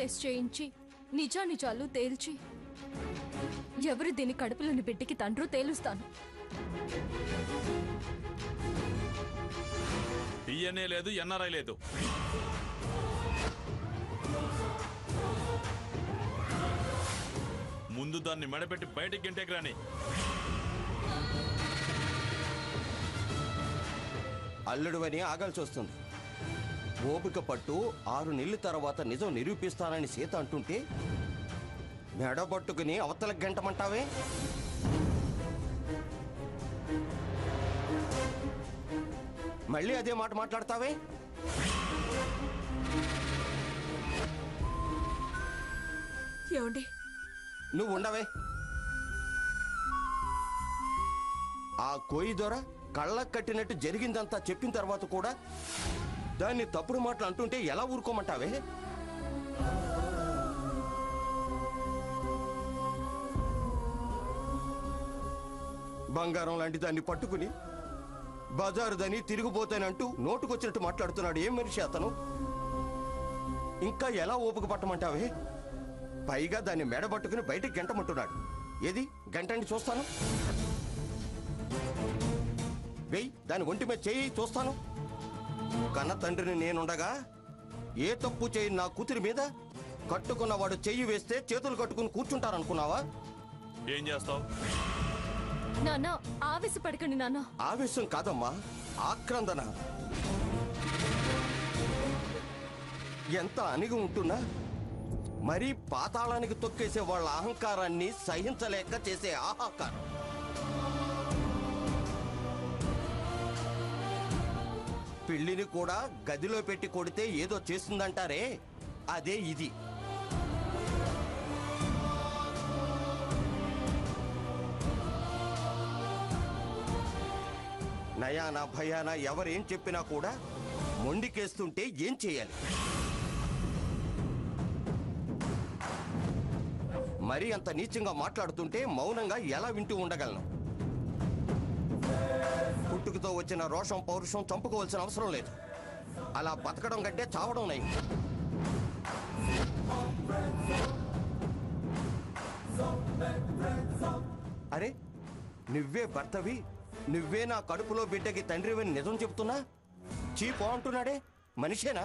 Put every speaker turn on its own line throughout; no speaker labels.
Test చేయించి నిజానిజాలు తేల్చి ఎవరు దీని కడుపులోని బిడ్డకి తండ్రో తేలుస్తాను.
డిఎన్ఏ లేదు, ఎన్ఆర్ఐ లేదు. ముందు దాన్ని మెడపెట్టి బయటికి గంటేకి రాని.
అల్లుడు అని ఆగాల్సి వస్తుంది. ఓపిక పట్టు 6 నెలల తర్వాత నిజం నిరూపిస్తానని సీత అంటుంటే మెడబట్టుకుని అవతల గంటమంటావే? మళ్ళీ అదే మాట మాట్లాడతావే?
ఏమండి,
నువ్వు ఉండవే. ఆ కోయి దొర కళ్ళకు కట్టినట్టు జరిగిందంతా చెప్పిన తర్వాత కూడా దాన్ని తప్పుడు మాటలు అంటుంటే ఎలా ఊరుకోమంటావే? బంగారం లాంటి దాన్ని పట్టుకుని బజారుదని తిరిగిపోతానంటూ నోటుకొచ్చినట్టు మాట్లాడుతున్నాడు. ఏం మనిషి అతను? ఇంకా ఎలా ఓపిక పట్టమంటావే? పైగా దాన్ని మెడబట్టుకుని బయటికి గంటమంటున్నాడు. ఏది గంటండి చూస్తాను. వెయ్యి దాని ఒంటి మీద చేయి చూస్తాను. కన్న తండ్రిని నేనుండగా ఏ తప్పు చేయి నా కూతురి మీద కట్టుకున్నవాడు చెయ్యి వేస్తే చేతులు కట్టుకుని కూర్చుంటారనుకున్నావా?
ఏం చేస్తావు?
నాన్న ఆవేశపడకండి నాన్న.
ఆవేశం కాదమ్మా, ఆక్రందన. ఎంత అణిగి ఉంటున్నా మరీ పాతాళానికి తొక్కేసే వాళ్ళ అహంకారాన్ని సహించలేక చేసే ఆహాకారం. పిల్లిని కూడా గదిలో పెట్టి కొడితే ఏదో చేస్తుందంటారే, అదే ఇది. నయాన భయాన ఎవరేం చెప్పినా కూడా మొండికేస్తుంటే ఏం చేయాలి? మరీ అంత నీచంగా మాట్లాడుతుంటే మౌనంగా ఎలా వింటూ ఉండగలను? పుట్టుకతో వచ్చిన రోషం పౌరుషం చంపుకోవాల్సిన అవసరం లేదు. అలా బతకడం కంటే చావడం నయం. అరే, నువ్వే భర్తవి, నువ్వే నా కడుపులో బిడ్డకి తండ్రివని నిజం చెప్తున్నా చీపో అంటున్నాడే, మనిషేనా?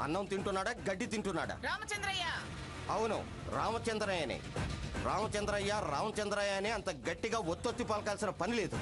అన్నం తింటున్నాడా, గడ్డి తింటున్నాడా?
రామచంద్రయ్య.
అవును, రామచంద్రయ్యనే. రామచంద్రయ్య అని అంత గట్టిగా ఒత్తొత్తి పలకాల్సిన పని లేదు.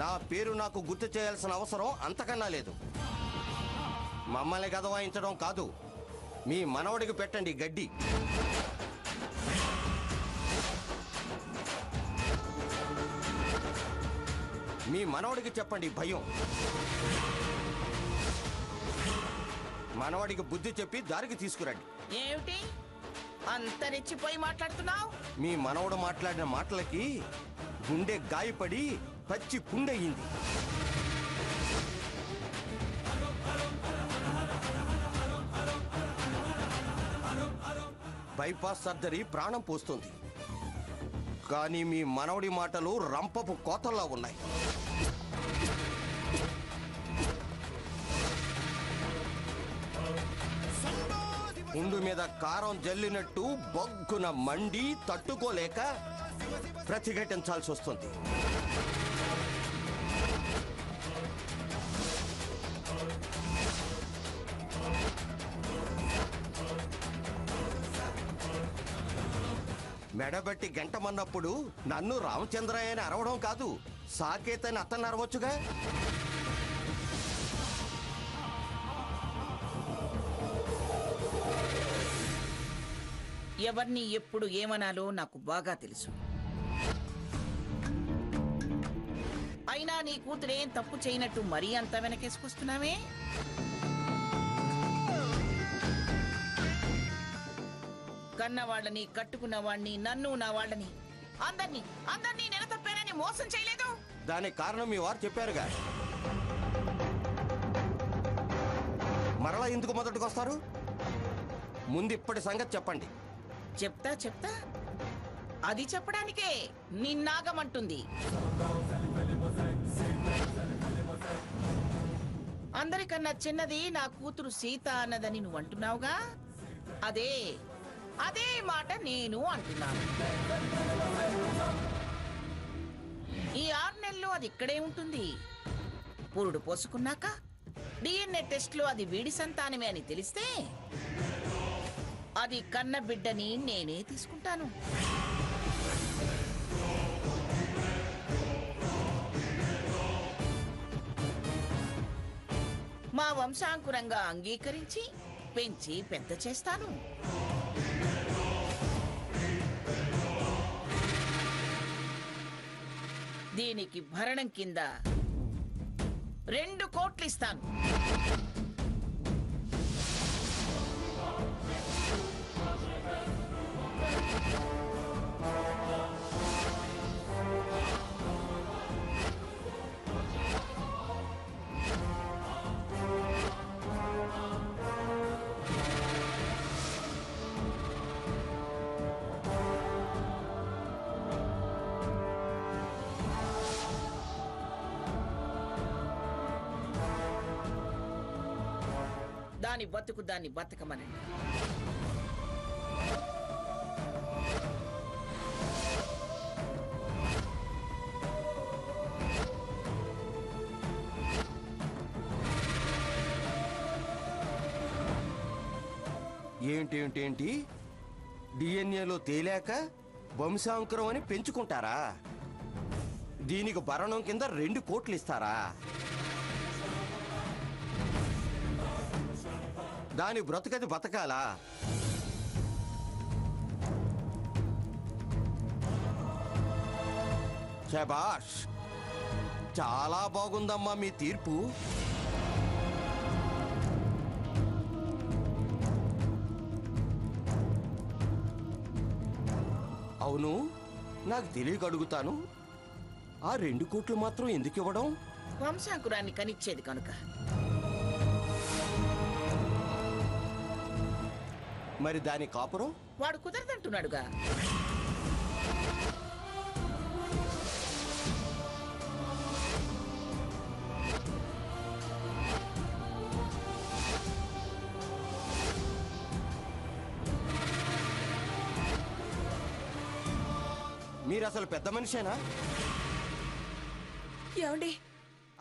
నా పేరు నాకు గుర్తు చేయాల్సిన అవసరం అంతకన్నా లేదు. మమ్మల్ని గదవాయించడం కాదు, మీ మనవడికి పెట్టండి గడ్డి. మీ మనవడికి చెప్పండి భయం. మనవడికి బుద్ధి చెప్పి దారికి తీసుకురండి.
ఏమిటి అంత రెచ్చిపోయి మాట్లాడుతున్నావు?
మీ మనవడు మాట్లాడిన మాటలకి గుండె గాయపడి పచ్చి పుండయింది. బైపాస్ సర్జరీ ప్రాణం పోస్తుంది. కానీ మీ మనవడి మాటలు రంపపు కోతల్లా ఉన్నాయి. పుండు మీద కారం జల్లినట్టు బొగ్గున మండి తట్టుకోలేక ప్రతిఘటించాల్సి వస్తుంది. మెడబెట్టి గంటమన్నప్పుడు నన్ను రామచంద్రయ్య అని అరవడం కాదు, సాకేతని అతన్ని అరవచ్చుగా.
ఎవరిని ఎప్పుడు ఏమనాలో నాకు బాగా తెలుసు. అయినా నీ కూతురేం తప్పు చేయనట్టు మరీ అంత వెనకేసుకొస్తున్నావే? కన్నవాళ్ళని, కట్టుకున్న వాడిని, నన్ను, నా వాళ్ళని, అందరినీ నేను తప్పేనని మోసం చేయలేదు.
దానికి కారణం మీ వారు చెప్పారుగా. మరలా ఎందుకు మొదటికొస్తారు? ముందు ఇప్పటి సంగతి చెప్పండి.
చెప్తా. అది చెప్పడానికే నిన్నాగమంటుంది. అందరికన్నా చిన్నది నా కూతురు సీత అన్నదని నువ్వు అంటున్నావుగా, అదే అదే మాట నేను అంటున్నాను. ఈ 6 నెలలు అది ఇక్కడే ఉంటుంది. పురుడు పోసుకున్నాక DNA టెస్ట్ లో అది వీడి సంతానమే అని తెలిస్తే అది కన్న బిడ్డని నేనే తీసుకుంటాను. మా వంశాంకురంగా అంగీకరించి పెంచి పెద్ద చేస్తాను. దీనికి భరణం కింద 2 కోట్లు ఇస్తాను. దాని బతుకు దాన్ని బతకమనండి.
ఏంటి డిఎన్ఏలో తేలాక వంశాంకురం అని పెంచుకుంటారా? దీనికి భరణం కింద 2 కోట్లు ఇస్తారా? దాని బ్రతుకది బతకాలా? శబాష్, చాలా బాగుందమ్మా మీ తీర్పు. అవును, నాకు తెలియక అడుగుతాను, ఆ 2 కోట్లు మాత్రం ఎందుకు ఇవ్వడం?
వంశాంకురాన్ని కనిచ్చేది కనుక.
మరి దాని కాపురం?
వాడు కుదరదంటున్నాడుగా.
మీరు అసలు పెద్ద మనిషేనా?
ఏమండి?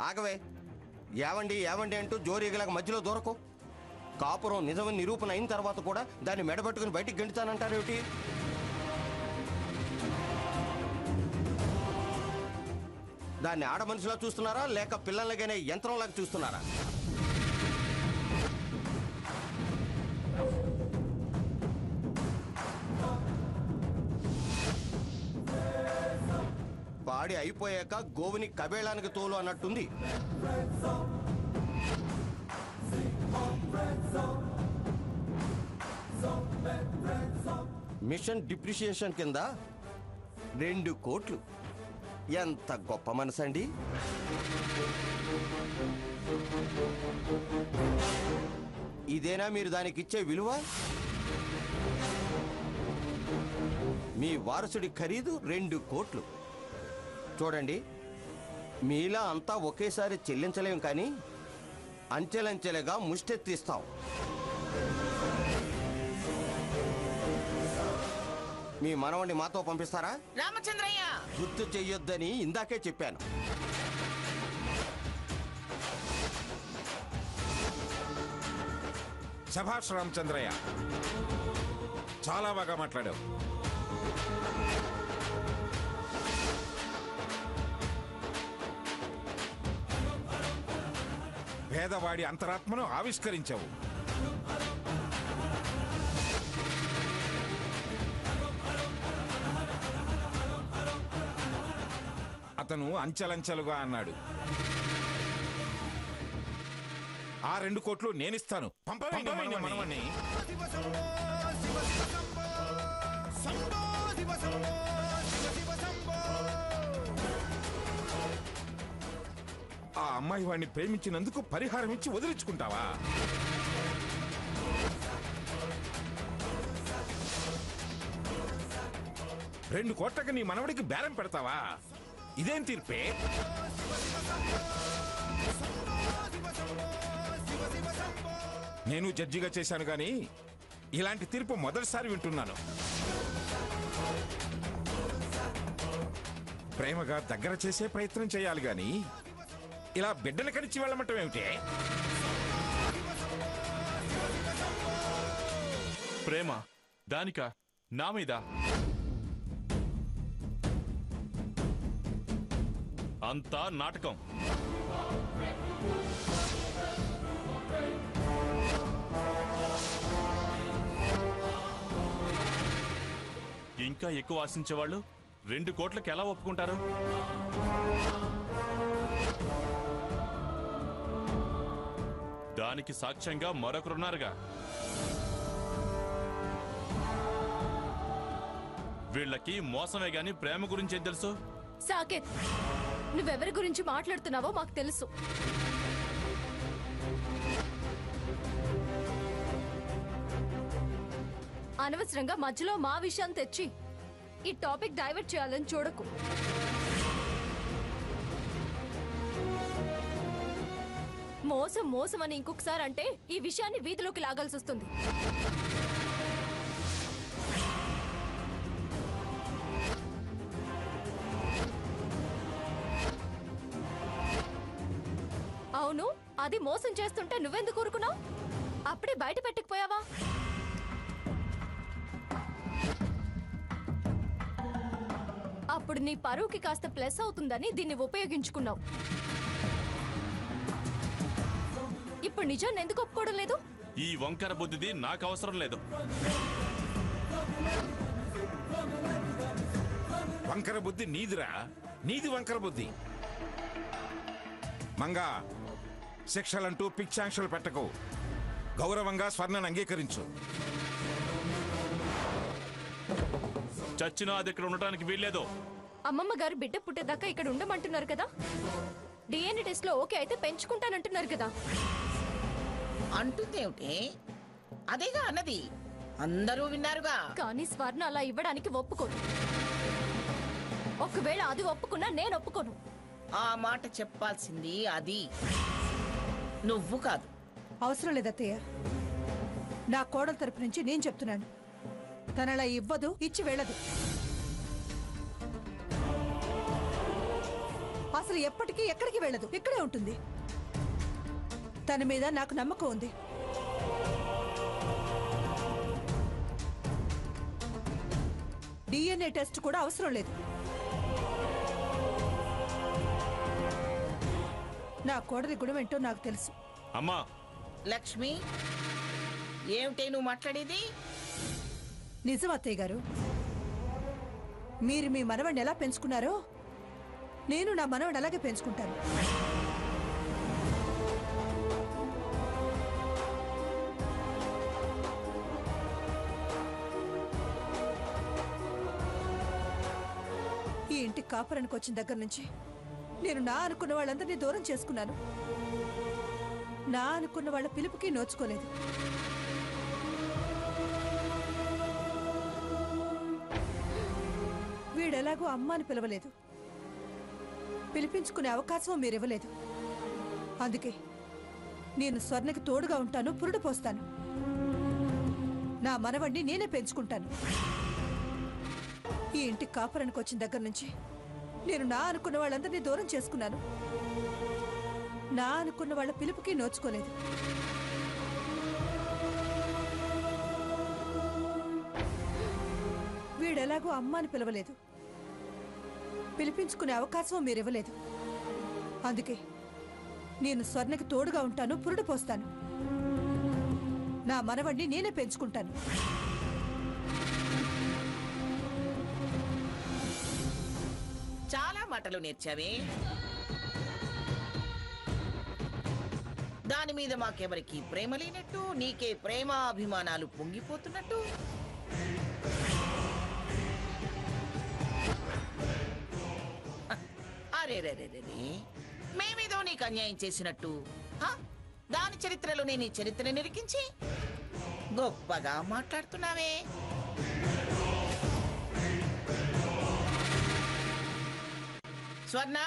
ఆగవే, ఏవండి ఏవండి అంటూ జోరీగలకు మధ్యలో దూరకు. కాపురం నిజమని నిరూపణ అయిన తర్వాత కూడా దాన్ని మెడబట్టుకుని బయటికి గెంటుతానంటారేమిటి? దాన్ని ఆడ మనిషిలా చూస్తున్నారా లేక పిల్లలగానే యంత్రంలాగా చూస్తున్నారా? పాడి అయిపోయాక గోవుని కబేళానికి తోలు అన్నట్టుంది. మిషన్ డిప్రిషియేషన్ కింద 2 కోట్లు. ఎంత గొప్ప మనసండి. ఇదేనా మీరు దానికిచ్చే విలువ? మీ వారసుడి ఖరీదు 2 కోట్లు. చూడండి, మీలా అంతా ఒకేసారి చెల్లించలేం, కానీ అంచెలంచెలుగా ముష్టెత్తిస్తాం. మీ మనవణ్ణి మాతో పంపిస్తారా?
రామచంద్రయ్య,
గుర్తు చెయ్యొద్దని ఇందాకే చెప్పాను.
శభాష్ రామచంద్రయ్య, చాలా బాగా మాట్లాడావు. పేదవాడి అంతరాత్మను ఆవిష్కరించావు. అతను అంచెలంచెలుగా అన్నాడు. ఆ 2 కోట్లు నేనిస్తాను. పంపవేయండి మనవణ్ణి. ఆ అమ్మాయి వాడిని ప్రేమించినందుకు పరిహారం ఇచ్చి వదిలించుకుంటావా? రెండు కోట్లకి నీ మనవడికి బేరం పెడతావా? ఇదేం తీర్పే? నేను జడ్జిగా చేశాను గాని ఇలాంటి తీర్పు మొదటిసారి వింటున్నాను. ప్రేమగా దగ్గర చేసే ప్రయత్నం చేయాలి గాని ఇలా బిడ్డలు కనిచి వెళ్ళమంటాం ఏమిటి?
ప్రేమ దానికా? నా మీద? అంతా నాటకం. ఇంకా ఎక్కువ ఆశించేవాళ్ళు 2 కోట్లకి ఎలా ఒప్పుకుంటారు? దానికి సాక్ష్యంగా మరొకరున్నారుగా. వీళ్ళకి మోసమే గాని ప్రేమ గురించి ఏం తెలుసు?
సాకేత్, నువ్వెవరి గురించి మాట్లాడుతున్నావో మాకు తెలుసు. అనవసరంగా మధ్యలో మా విషయాన్ని తెచ్చి ఈ టాపిక్ డైవర్ట్ చేయాలని చూడకు. మోసం మోసం అని ఇంకొకసారి అంటే ఈ విషయాన్ని వీధిలోకి లాగాల్సి వస్తుంది. అవును, అది మోసం చేస్తుంటే నువ్వెందుకు ఊరుకున్నావు? అప్పుడే బయట పెట్టకపోయావా? అప్పుడు నీ పరువుకి కాస్త ప్లస్ అవుతుందని దీన్ని ఉపయోగించుకున్నావు. ఇప్పుడు నిజాన్ని ఎందుకు ఒప్పుకోవడం లేదు?
ఈ వంకర బుద్ధిది నాకు అవసరం లేదు.
వంకర బుద్ధి నీదిరా, నీది వంకర బుద్ధి. మంగా, శిక్షలంటూ పిచ్చాంక్షలు పెట్టకు. గౌరవంగా స్వర్ణను అంగీకరించు.
చచ్చినా అది ఇక్కడ ఉండటానికి వీల్లేదు.
అమ్మమ్మ గారు బిడ్డ పుట్టేదాకా ఇక్కడ ఉండమంటున్నారు కదా. డిఎన్ఏ టెస్ట్ లో ఓకే అయితే పెంచుకుంటానంటున్నారు కదా.
అంటుందేమిటి? అదేగా అన్నది, అందరూ విన్నారుగా.
కానీ స్వర్ణ అలా ఇవ్వడానికి ఒప్పుకోను. ఒకవేళ అది ఒప్పుకున్నా నేను ఒప్పుకోను.
ఆ మాట చెప్పాల్సింది అది, నువ్వు కాదు.
అవసరం లేదత్తయ్య. నా కోడల తరపు నుంచి నేను చెప్తున్నాను. తనలా ఇవ్వదు, ఇచ్చి వెళ్ళదు. అసలు ఎప్పటికీ ఎక్కడికి వెళ్ళదు, ఇక్కడే ఉంటుంది. తన మీద నాకు నమ్మకం ఉంది. డిఎన్ఏ టెస్ట్ కూడా అవసరం లేదు. నా కోడలి గుణం ఏంటో నాకు తెలుసు.
అమ్మా
లక్ష్మి, ఏమిటే నువ్వు మాట్లాడేది?
నిజం అత్తయ్య గారు. మీరు మీ మనవడిని ఎలా పెంచుకున్నారో నేను నా మనవడిని అలాగే పెంచుకుంటాను. ఈ ఇంటి కాపురానికి వచ్చిన దగ్గర నుంచి నేను నా అనుకున్న వాళ్ళందరినీ దూరం చేసుకున్నాను. నా అనుకున్న వాళ్ళ పిలుపుకి నోచుకోలేదు. వీడెలాగో అమ్మ అని పిలవలేదు. పిలిపించుకునే అవకాశం మీరివ్వలేదు. అందుకే నేను స్వర్ణకి తోడుగా ఉంటాను, పురుడు పోస్తాను. నా మనవడిని నేనే పెంచుకుంటాను. ఈ ఇంటి కాపురానికి వచ్చిన దగ్గర నుంచి నేను నా అనుకున్న వాళ్ళందరినీ దూరం చేసుకున్నాను. నా అనుకున్న వాళ్ళ పిలుపుకి నోచుకోలేదు. వీడెలాగో అమ్మ అని పిలవలేదు. పిలిపించుకునే అవకాశం మీరివ్వలేదు. అందుకే నేను స్వర్ణకి తోడుగా ఉంటాను, పురుడు పోస్తాను. నా మనవడిని నేనే పెంచుకుంటాను.
చాలా మాటలు నేర్చావే. దాని మీద మాకెవరికి ప్రేమ లేనట్టు, నీకే ప్రేమ అభిమానాలు పొంగిపోతున్నట్టు. అరే రే రే రే, మేమేదో నీకు అన్యాయం చేసినట్టు దాని చరిత్రలో నీ చరిత్ర నిరికించి గొప్పగా మాట్లాడుతున్నావే. స్వర్ణ,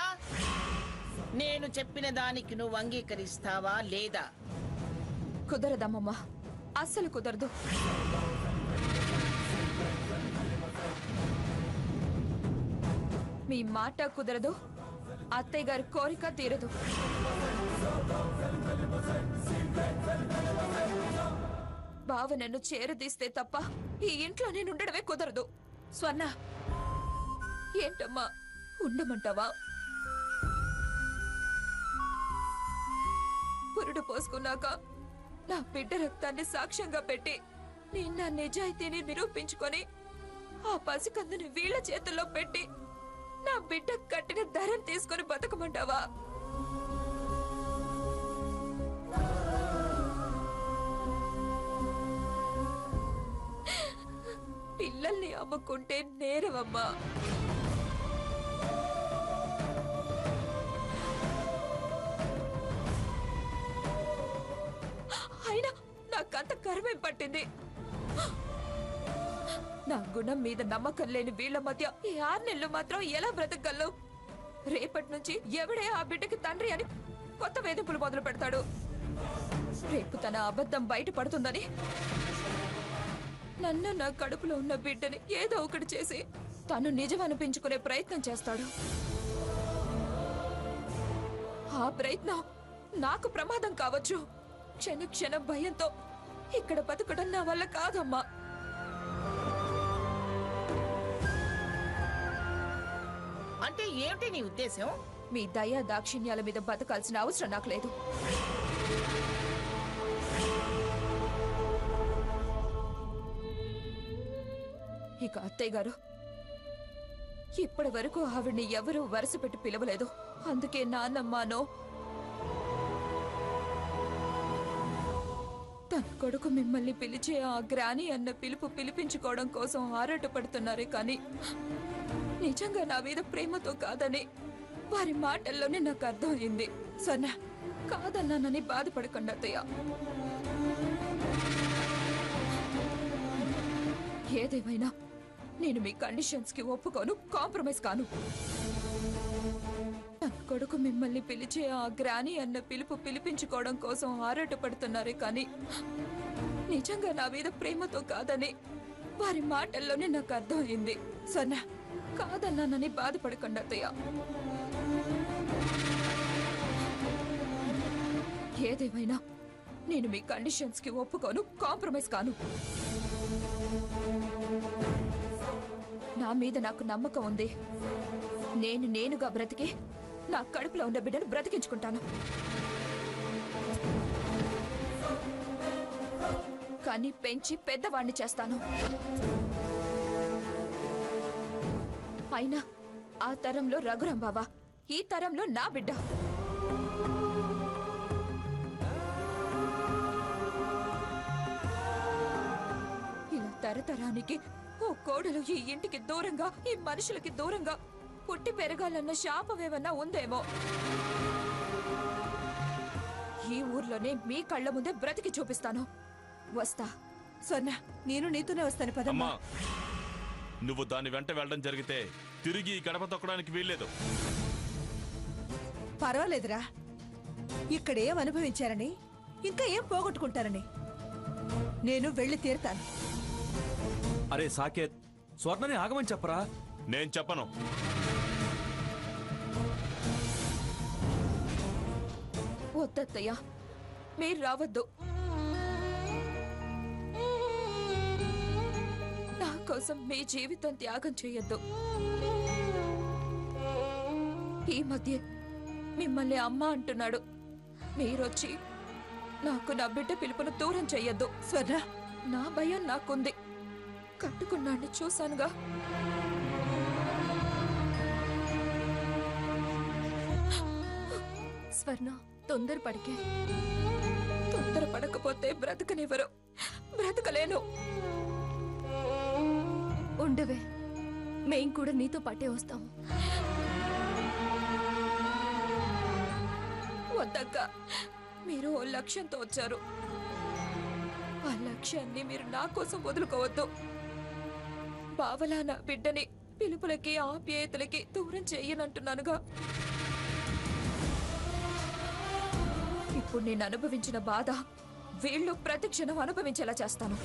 నేను చెప్పిన దానికి నువ్వు అంగీకరిస్తావా లేదా?
కుదరదమ్మమ్మా, అస్సలు కుదరదు. మీ మాట కుదరదు, అత్తయ్య గారి కోరిక తీరదు. బావ నన్ను చేరదీస్తే తప్ప ఈ ఇంట్లో నేను ఉండడమే కుదరదు. స్వర్ణ, ఏంటమ్మా, ఉండమంటావా? పురుడు పోసుకున్నాక నా బిడ్డ రక్తాన్ని సాక్ష్యంగా పెట్టి నేను నా నిజాయితీని నిరూపించుకొని ఆ పసికందుని వీళ్ళ చేతుల్లో పెట్టి నా బిడ్డ కట్టిన ధరం తీసుకొని బతకమంటావా? పిల్లల్ని అమ్ముకుంటే నేరవమ్మా. అయినా నాకంత కర్మేం పట్టింది? నా గుణం మీద నమ్మకం లేని వీళ్ల మధ్య ఈ 6 నెలలు మాత్రం ఎలా బ్రతకగలవు? రేపటి నుంచి ఎవడే ఆ బిడ్డకి తండ్రి అని కొత్త వేధింపులు మొదలు పెడతాడు. రేపు తన అబద్ధం బయటపడుతుందని నన్ను నా కడుపులో ఉన్న బిడ్డని ఏదో ఒకటి చేసి తను నిజం అనిపించుకునే ప్రయత్నం చేస్తాడు. ఆ ప్రయత్నం నాకు ప్రమాదం కావచ్చు. క్షణ క్షణ భయంతో ఇక్కడ బతకడం నా వల్ల కాదమ్మా.
అంటే ఏమిటి నీ ఉద్దేశం?
మీ దయా దాక్షిణ్యాల మీద బతకాల్సిన అవసరం నాకు లేదు. ఇక అత్తయ్య గారు, ఇప్పటి వరకు ఆవిడ్ని ఎవరూ వరుస పెట్టి పిలవలేదు. అందుకే నాన్నమ్మానో తన కొడుకు మిమ్మల్ని పిలిచే ఆ గ్రాని అన్న పిలుపు పిలిపించుకోవడం కోసం ఆరాటపడుతున్నారే కానీ నిజంగా నా మీద ప్రేమతో కాదని వారి మాటల్లోనే నాకు అర్థమైంది. సన్న, కాదన్నానని బాధపడకండి అత్తయ్య. ఏదేమైనా నేను మీ కండిషన్స్ కి ఒప్పుకోను, కాంప్రమైజ్ కాను. నా కొడుకు మిమ్మల్ని పిలిచే ఆ గ్రాని అన్న పిలుపు పిలిపించుకోవడం కోసం ఆరాటపడుతున్నారే కానీ నిజంగా నా మీద ప్రేమతో కాదని వారి మాటల్లోనే నాకు అర్థమైంది. సన్న, కాదన్నానని బాధపడకండి అత్తయ్య. ఏదేమైనా నేను మీ కండిషన్స్ కి ఒప్పుకోను, కాంప్రమైజ్ కాను. నా మీద నాకు నమ్మకం ఉంది. నేనుగా బ్రతికి నా కడుపులో ఉన్న బిడ్డను బ్రతికించుకుంటాను. కానీ పెంచి పెద్దవాణ్ణి చేస్తాను. అయినా ఆ తరంలో రఘురాం బావ, ఈ తరంలో నా బిడ్డ. ఇలా తరతరానికి ఓ కోడలు ఈ ఇంటికి దూరంగా, ఈ మనుషులకి దూరంగా పుట్టి పెరగాలన్న శాపమేమన్నా ఉందేమో. ఈ ఊర్లోనే మీ కళ్ళ ముందే బ్రతికి చూపిస్తాను. వస్తా.
సొన్న, నేను నీతోనే వస్తాను పదమ్మా.
నువ్వు దాని వెంట వెళ్ళడం జరిగితే తిరిగి ఈ గడప తొక్కడానికి వీల్లేదు.
పర్వాలేదురా, ఇక్కడేం అనుభవించారని ఇంకా ఏం పోగొట్టుకుంటారని నేను వెళ్ళి తీరుతాను.
అరే సాకేత్, స్వర్ణని ఆగమని చెప్పరా.
నేను చెప్పను.
వద్దత్తయ్య, మీరు రావద్దు. నా కోసం మీ జీవితం త్యాగం చేయొద్దు. ఈ మధ్య మిమ్మల్ని అమ్మ అంటున్నాడు. మీరొచ్చి నాకు నా బిడ్డ పిలుపును దూరం చెయ్యొద్దు.
స్వర్ణ,
నా భయం నాకుంది. కట్టుకున్నాన్ని చూశానుగా. స్వర్ణ, తొందరపడికే. తొందరపడకపోతే బ్రతకనివ్వరు. బ్రతకలేను. ఉండవే, మేం కూడా నీతో పట్టే వస్తాము. వద్దక్క, మీరు ఓ లక్ష్యంతో వచ్చారు. ఆ లక్ష్యాన్ని మీరు నా కోసం వదులుకోవద్దు. బావలా నా బిడ్డని పిలుపులకి ఆప్యాయతలకి దూరం చెయ్యనంటున్నానుగా. ఇప్పుడు నేను అనుభవించిన బాధ వీళ్ళు ప్రతి క్షణం అనుభవించేలా చేస్తాను